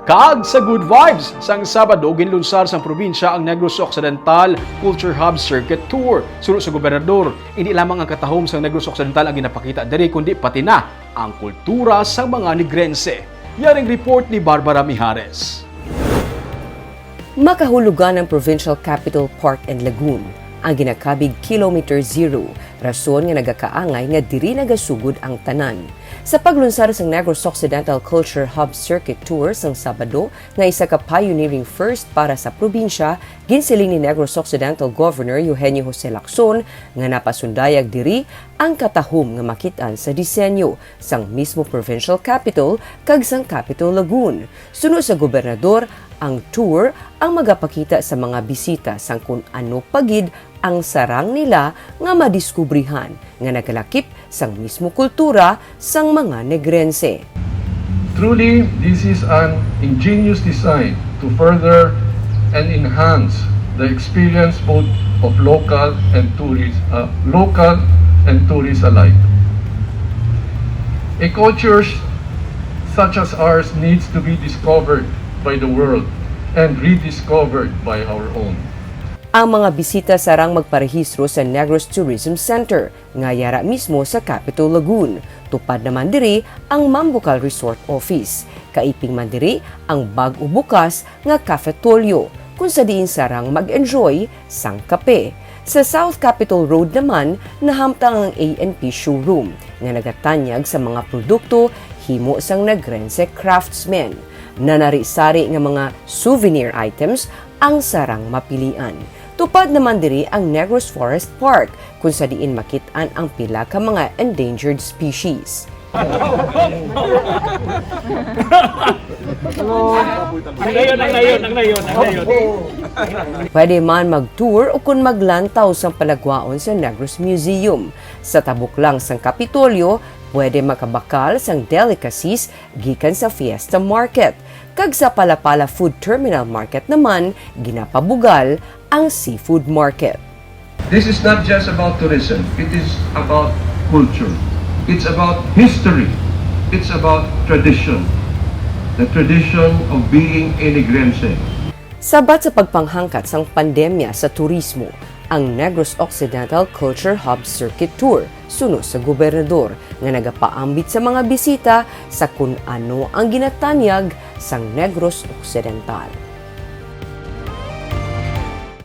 Kag sa Good Vibes, sang Sabado ginlunsar sa probinsya ang Negros Occidental Culture Hub Circuit Tour. Suno sa gobernador, hindi lamang ang katahom sa Negros Occidental ang ginapakita diri kundi pati na ang kultura sa mga Negrense. Yaring report ni Barbara Mijares. Makahulugan ng Provincial Capital Park and Lagoon ang ginakabig Kilometer Zero, rason nga nagakaangay nga diri nagasugod ang tanan. Sa paglunsar sa Negros Occidental Culture Hub Circuit Tour sang Sabado, nga isa ka pioneering first para sa probinsya, ginsiling ni Negros Occidental Governor Eugenio Jose Lacson nga napasundayag diri ang katahom nga makitaan sa disenyo sang mismo provincial capital kag sang Capital Lagoon. Suno sa gobernador, ang tour ang magapakita sa mga bisita sang kung ano pagid ang sarang nila nga madiskubrihan nga nagalakip sang mismo kultura sang mga Negrense. Truly, this is an ingenious design to further and enhance the experience both of local and tourists alike. A culture such as ours needs to be discovered by the world and rediscovered by our own. Ang mga bisita sarang magparehistro sa Negros Tourism Center, nga yara mismo sa Capital Lagoon. Tupad naman diri ang Mambucal Resort Office. Kaiping man diri ang bag-o bukas nga Cafe Tolyo, kung sa diin sarang mag-enjoy sang kape. Sa South Capitol Road naman, nahamtang ang A&P Showroom, nga nagatanyag sa mga produkto himo sang Negrense craftsmen. Nanari-sari nga mga souvenir items ang sarang mapilian. Tupad naman diri ang Negros Forest Park, kung sa diin makitaan ang pila ka mga endangered species. Pwede man mag-tour o kung maglantaw sa palagwaon sa Negros Museum. Sa tabok lang sang Kapitolyo, pwede makabakal sang delicacies gikan sa Fiesta Market. Kag sa Palapala Food Terminal Market naman, ginapabugal ang seafood market. This is not just about tourism, it is about culture. It's about history. It's about tradition. The tradition of being a Negrense. Sabat sa pagpanghangkat sang pandemya sa turismo, ang Negros Occidental Culture Hub Circuit Tour suno sa gobernador nga nagapaambit sa mga bisita sa kung ano ang ginatanyag sang Negros Occidental.